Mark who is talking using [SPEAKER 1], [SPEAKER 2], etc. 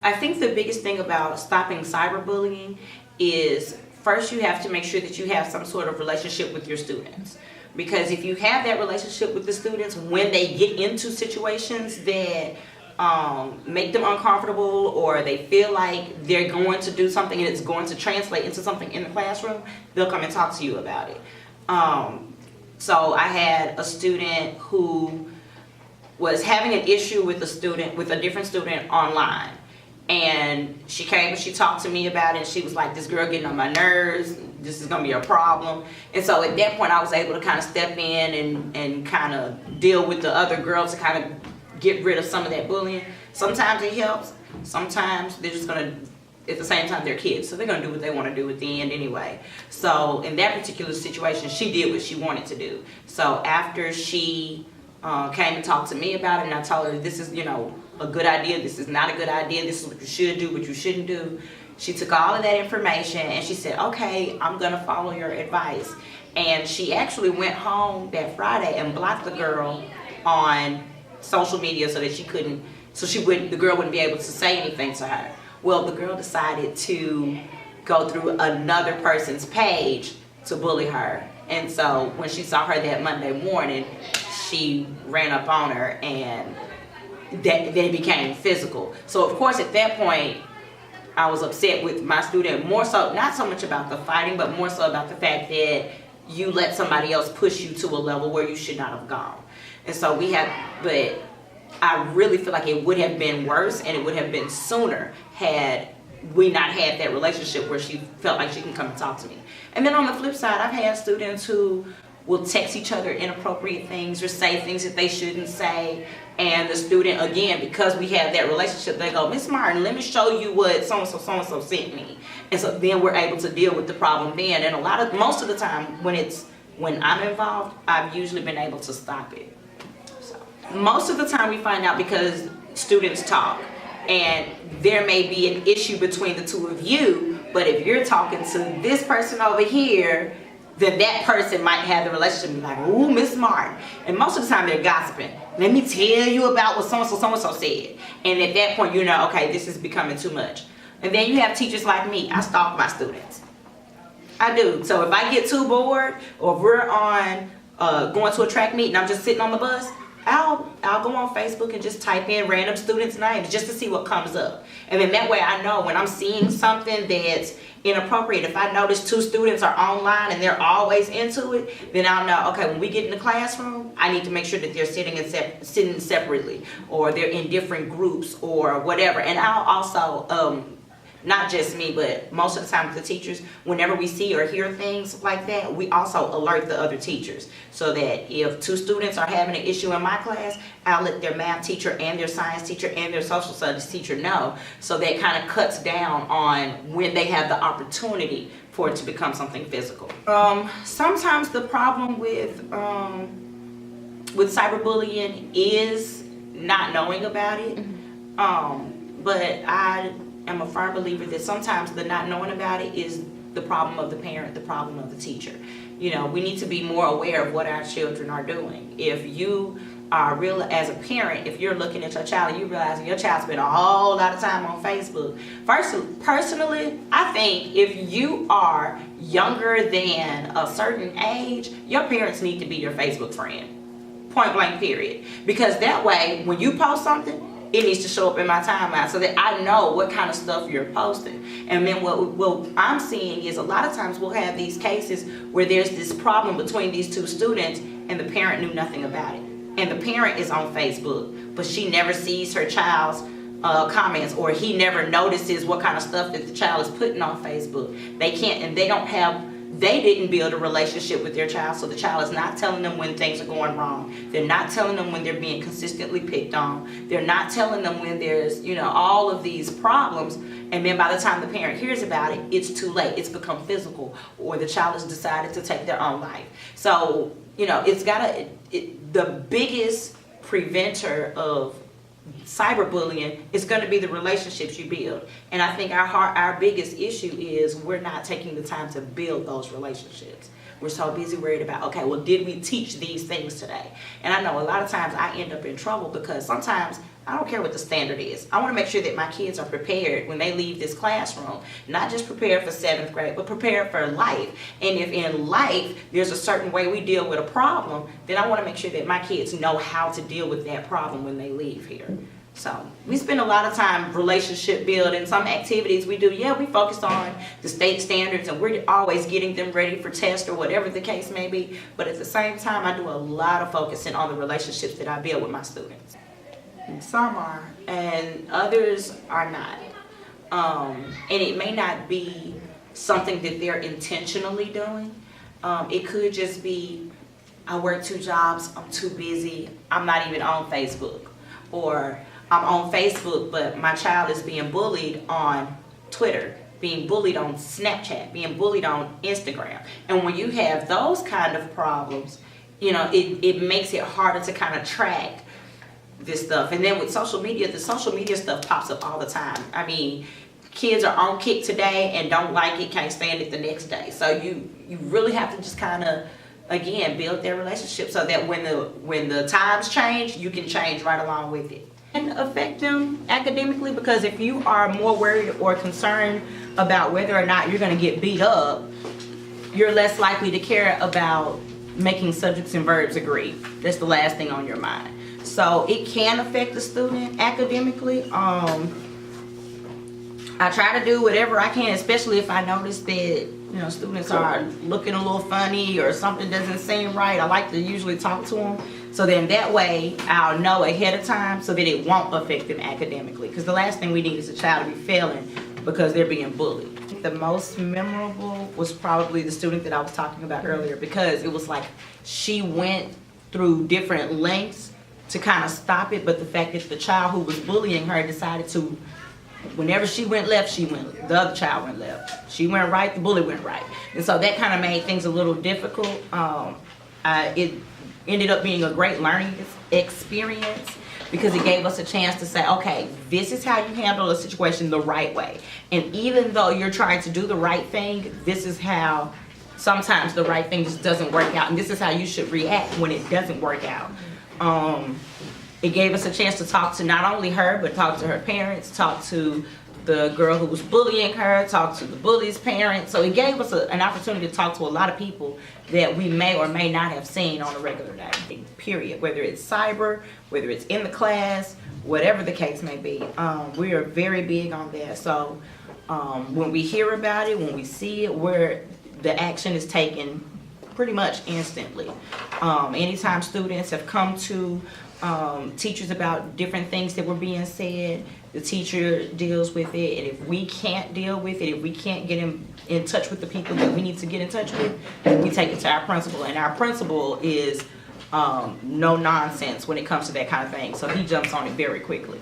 [SPEAKER 1] I think the biggest thing about stopping cyberbullying is first you have to make sure that you have some sort of relationship with your students. Because if you have that relationship with the students, when they get into situations that make them uncomfortable, or they feel like they're going to do something and it's going to translate into something in the classroom, they'll come and talk to you about it. So I had a student who was having an issue with a different student online. And she came and she talked to me about it, and she was like, this girl getting on my nerves, this is going to be a problem. And so at that point I was able to kind of step in and kind of deal with the other girls to kind of get rid of some of that bullying. Sometimes it helps, sometimes they're just going to, at the same time they're kids, so they're going to do what they want to do at the end anyway. So in that particular situation, she did what she wanted to do. So after she came and talked to me about it, and I told her this is, a good idea, this is not a good idea, this is what you should do, what you shouldn't do. She took all of that information and she said, okay, I'm gonna follow your advice. And she actually went home that Friday and blocked the girl on social media so that the girl wouldn't be able to say anything to her. Well, the girl decided to go through another person's page to bully her. And so when she saw her that Monday morning, she ran up on her, and then it became physical. So of course at that point I was upset with my student, more so, not so much about the fighting, but more so about the fact that you let somebody else push you to a level where you should not have gone. And so but I really feel like it would have been worse, and it would have been sooner had we not had that relationship where she felt like she can come and talk to me. And then on the flip side, I've had students who will text each other inappropriate things or say things that they shouldn't say, and the student, again, because we have that relationship, they go, Miss Martin, let me show you what so-and-so sent me. And so then we're able to deal with the problem then. And most of the time when I'm involved, I've usually been able to stop it. So most of the time we find out because students talk, and there may be an issue between the two of you, but if you're talking to this person over here, then that person might have the relationship and be like, ooh, Miss Martin. And most of the time they're gossiping. Let me tell you about what so-and-so said. And at that point, okay, this is becoming too much. And then you have teachers like me. I stalk my students. I do. So if I get too bored, or if we're on going to a track meet and I'm just sitting on the bus, I'll go on Facebook and just type in random students' names just to see what comes up. And then that way I know when I'm seeing something that's inappropriate. If I notice two students are online and they're always into it, then I'll know, okay, when we get in the classroom, I need to make sure that they're sitting separately, or they're in different groups or whatever. And I'll also, not just me, but most of the time with the teachers, whenever we see or hear things like that, we also alert the other teachers, so that if two students are having an issue in my class, I'll let their math teacher and their science teacher and their social studies teacher know, so that kind of cuts down on when they have the opportunity for it to become something physical. Sometimes the problem with cyberbullying is not knowing about it, but I am a firm believer that sometimes the not knowing about it is the problem of the parent, the problem of the teacher. We need to be more aware of what our children are doing. If you are as a parent, if you're looking at your child and you realize your child spent a whole lot of time on Facebook, personally, I think if you are younger than a certain age, your parents need to be your Facebook friend. Point blank, period. Because that way, when you post something, it needs to show up in my timeline so that I know what kind of stuff you're posting. And then what I'm seeing is a lot of times we'll have these cases where there's this problem between these two students and the parent knew nothing about it. And the parent is on Facebook, but she never sees her child's comments, or he never notices what kind of stuff that the child is putting on Facebook. They didn't build a relationship with their child, so the child is not telling them when things are going wrong. They're not telling them when they're being consistently picked on. They're not telling them when there's, all of these problems. And then by the time the parent hears about it, it's too late. It's become physical, or the child has decided to take their own life. So, the biggest preventer of cyberbullying is going to be the relationships you build. And I think our biggest issue is we're not taking the time to build those relationships. We're so busy worried about, okay, well, did we teach these things today? And I know a lot of times I end up in trouble because sometimes I don't care what the standard is. I want to make sure that my kids are prepared when they leave this classroom, not just prepared for 7th grade, but prepared for life. And if in life there's a certain way we deal with a problem, then I want to make sure that my kids know how to deal with that problem when they leave here. So we spend a lot of time relationship building. Some activities we do, yeah, we focus on the state standards and we're always getting them ready for tests or whatever the case may be. But at the same time, I do a lot of focusing on the relationships that I build with my students. And some are, and others are not. And it may not be something that they're intentionally doing. It could just be, I work 2 jobs, I'm too busy, I'm not even on Facebook. Or I'm on Facebook, but my child is being bullied on Twitter, being bullied on Snapchat, being bullied on Instagram. And when you have those kind of problems, you know, it makes it harder to kind of track this stuff. And then with social media, the social media stuff pops up all the time. I mean, kids are on kick today and don't like it, can't stand it the next day. So you really have to just kind of, again, build their relationship so that when the times change, you can change right along with it. And affect them academically, because if you are more worried or concerned about whether or not you're going to get beat up, you're less likely to care about making subjects and verbs agree. That's the last thing on your mind. So it can affect the student academically. I try to do whatever I can, especially if I notice that, you know, students are looking a little funny or something doesn't seem right. I like to usually talk to them. So then that way I'll know ahead of time so that it won't affect them academically. Because the last thing we need is a child to be failing because they're being bullied. The most memorable was probably the student that I was talking about earlier, because it was like she went through different lengths to kind of stop it, but the fact that the child who was bullying her decided to, whenever she went left, the other child went left. She went right, the bully went right. And so that kind of made things a little difficult. It ended up being a great learning experience because it gave us a chance to say, okay, this is how you handle a situation the right way. And even though you're trying to do the right thing, this is how sometimes the right thing just doesn't work out. And this is how you should react when it doesn't work out. It gave us a chance to talk to not only her, but talk to her parents, talk to the girl who was bullying her, talk to the bully's parents. So it gave us an opportunity to talk to a lot of people that we may or may not have seen on a regular day, period. Whether it's cyber, whether it's in the class, whatever the case may be. We are very big on that. So when we hear about it, when we see it, where the action is taken pretty much instantly. Anytime students have come to teachers about different things that were being said, the teacher deals with it. And if we can't deal with it, if we can't get in touch with the people that we need to get in touch with, then we take it to our principal. And our principal is no nonsense when it comes to that kind of thing. So he jumps on it very quickly.